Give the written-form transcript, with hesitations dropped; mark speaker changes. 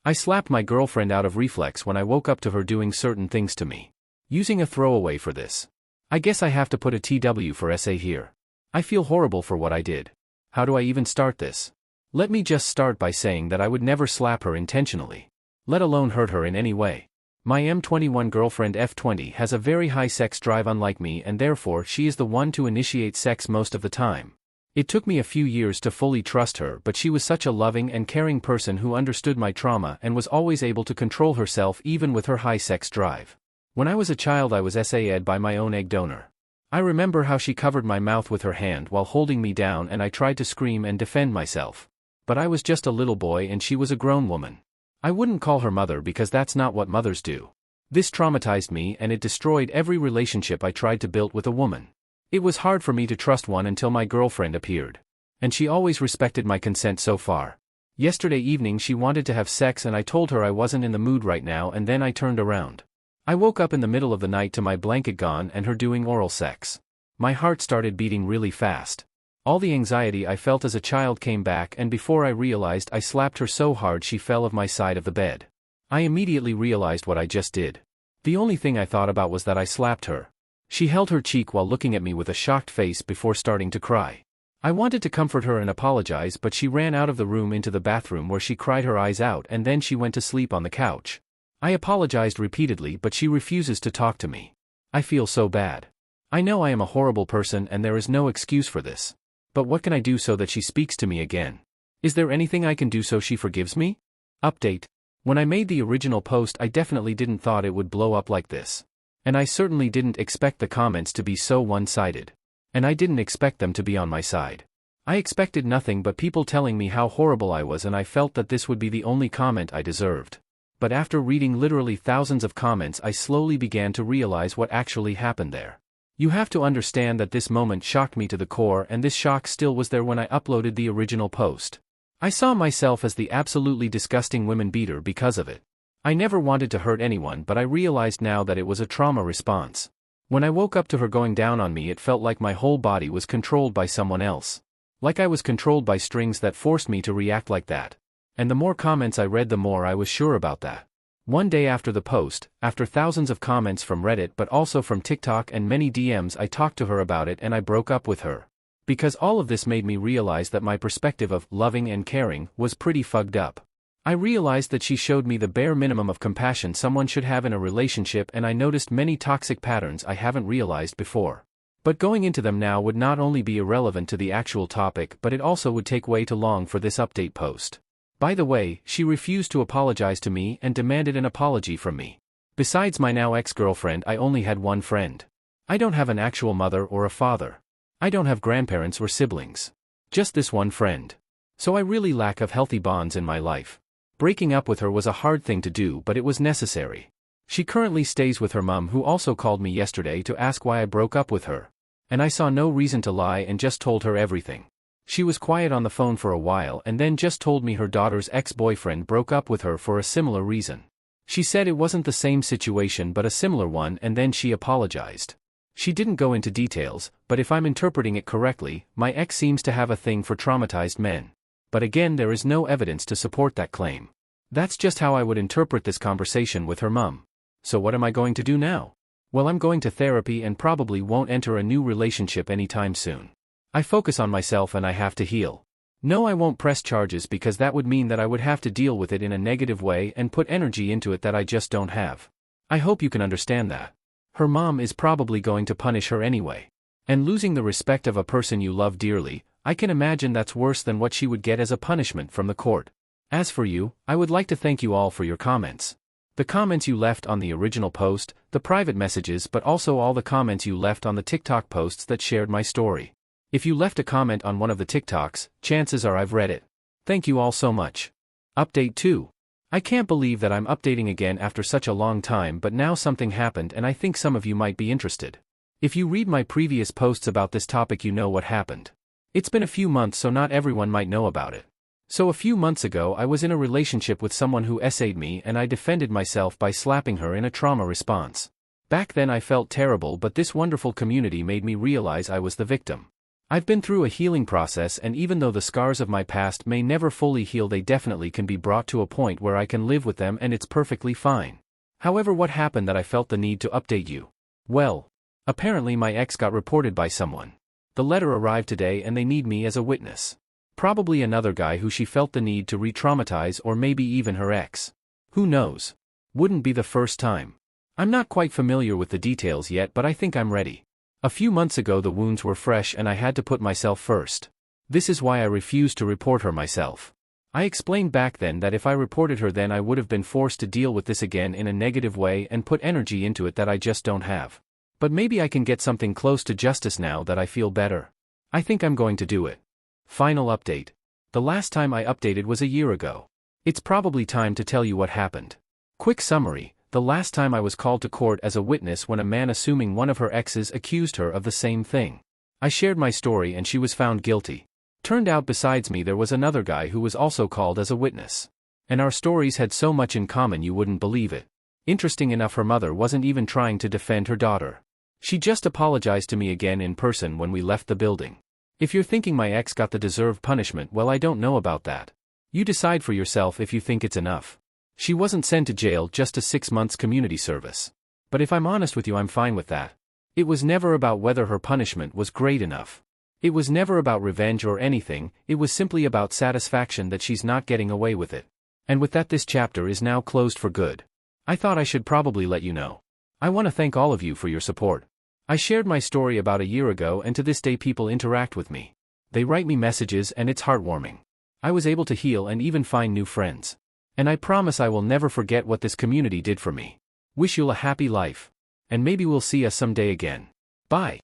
Speaker 1: I slapped my girlfriend out of Reflex when I woke up to her doing certain things to me. Using a throwaway for this. I guess I have to put a TW for SA here. I feel horrible for what I did. How do I even start this? Let me just start by saying that I would never slap her intentionally, let alone hurt her in any way. My M21 girlfriend F20 has a very high sex drive unlike me, and therefore she is the one to initiate sex most of the time. It took me a few years to fully trust her, but she was such a loving and caring person who understood my trauma and was always able to control herself even with her high sex drive. When I was a child I was SA'd by my own egg donor. I remember how she covered my mouth with her hand while holding me down, and I tried to scream and defend myself. But I was just a little boy and she was a grown woman. I wouldn't call her mother because that's not what mothers do. This traumatized me and it destroyed every relationship I tried to build with a woman. It was hard for me to trust one until my girlfriend appeared. And she always respected my consent so far. Yesterday evening she wanted to have sex and I told her I wasn't in the mood right now, and then I turned around. I woke up in the middle of the night to my blanket gone and her doing oral sex. My heart started beating really fast. All the anxiety I felt as a child came back, and before I realized I slapped her so hard she fell off my side of the bed. I immediately realized what I just did. The only thing I thought about was that I slapped her. She held her cheek while looking at me with a shocked face before starting to cry. I wanted to comfort her and apologize, but she ran out of the room into the bathroom where she cried her eyes out, and then she went to sleep on the couch. I apologized repeatedly, but she refuses to talk to me. I feel so bad. I know I am a horrible person and there is no excuse for this. But what can I do so that she speaks to me again? Is there anything I can do so she forgives me? Update. When I made the original post I definitely didn't thought it would blow up like this. And I certainly didn't expect the comments to be so one-sided. And I didn't expect them to be on my side. I expected nothing but people telling me how horrible I was, and I felt that this would be the only comment I deserved. But after reading literally thousands of comments I slowly began to realize what actually happened there. You have to understand that this moment shocked me to the core, and this shock still was there when I uploaded the original post. I saw myself as the absolutely disgusting woman beater because of it. I never wanted to hurt anyone, but I realized now that it was a trauma response. When I woke up to her going down on me, it felt like my whole body was controlled by someone else. Like I was controlled by strings that forced me to react like that. And the more comments I read, the more I was sure about that. One day after the post, after thousands of comments from Reddit but also from TikTok and many DMs, I talked to her about it and I broke up with her. Because all of this made me realize that my perspective of loving and caring was pretty fucked up. I realized that she showed me the bare minimum of compassion someone should have in a relationship, and I noticed many toxic patterns I haven't realized before. But going into them now would not only be irrelevant to the actual topic, but it also would take way too long for this update post. By the way, she refused to apologize to me and demanded an apology from me. Besides my now ex-girlfriend, I only had one friend. I don't have an actual mother or a father. I don't have grandparents or siblings. Just this one friend. So I really lack of healthy bonds in my life. Breaking up with her was a hard thing to do, but it was necessary. She currently stays with her mom, who also called me yesterday to ask why I broke up with her. And I saw no reason to lie and just told her everything. She was quiet on the phone for a while and then just told me her daughter's ex-boyfriend broke up with her for a similar reason. She said it wasn't the same situation but a similar one, and then she apologized. She didn't go into details, but if I'm interpreting it correctly, my ex seems to have a thing for traumatized men. But again, there is no evidence to support that claim. That's just how I would interpret this conversation with her mom. So what am I going to do now? Well, I'm going to therapy and probably won't enter a new relationship anytime soon. I focus on myself and I have to heal. No, I won't press charges because that would mean that I would have to deal with it in a negative way and put energy into it that I just don't have. I hope you can understand that. Her mom is probably going to punish her anyway. And losing the respect of a person you love dearly, I can imagine that's worse than what she would get as a punishment from the court. As for you, I would like to thank you all for your comments. The comments you left on the original post, the private messages, but also all the comments you left on the TikTok posts that shared my story. If you left a comment on one of the TikToks, chances are I've read it. Thank you all so much. Update 2. I can't believe that I'm updating again after such a long time, but now something happened and I think some of you might be interested. If you read my previous posts about this topic, you know what happened. It's been a few months, so not everyone might know about it. So a few months ago I was in a relationship with someone who SA'd me, and I defended myself by slapping her in a trauma response. Back then I felt terrible, but this wonderful community made me realize I was the victim. I've been through a healing process, and even though the scars of my past may never fully heal, they definitely can be brought to a point where I can live with them and it's perfectly fine. However, what happened that I felt the need to update you? Well, apparently my ex got reported by someone. The letter arrived today and they need me as a witness. Probably another guy who she felt the need to re-traumatize, or maybe even her ex. Who knows? Wouldn't be the first time. I'm not quite familiar with the details yet, but I think I'm ready. A few months ago the wounds were fresh and I had to put myself first. This is why I refused to report her myself. I explained back then that if I reported her then I would have been forced to deal with this again in a negative way and put energy into it that I just don't have. But maybe I can get something close to justice now that I feel better. I think I'm going to do it. Final update. The last time I updated was a year ago. It's probably time to tell you what happened. Quick summary. The last time I was called to court as a witness when a man assuming one of her exes accused her of the same thing. I shared my story and she was found guilty. Turned out besides me there was another guy who was also called as a witness. And our stories had so much in common you wouldn't believe it. Interesting enough, her mother wasn't even trying to defend her daughter. She just apologized to me again in person when we left the building. If you're thinking my ex got the deserved punishment, well, I don't know about that. You decide for yourself if you think it's enough. She wasn't sent to jail, just a 6 months community service. But if I'm honest with you, I'm fine with that. It was never about whether her punishment was great enough. It was never about revenge or anything, it was simply about satisfaction that she's not getting away with it. And with that, this chapter is now closed for good. I thought I should probably let you know. I want to thank all of you for your support. I shared my story about a year ago and to this day people interact with me. They write me messages and it's heartwarming. I was able to heal and even find new friends. And I promise I will never forget what this community did for me. Wish you a happy life. And maybe we'll see us someday again. Bye.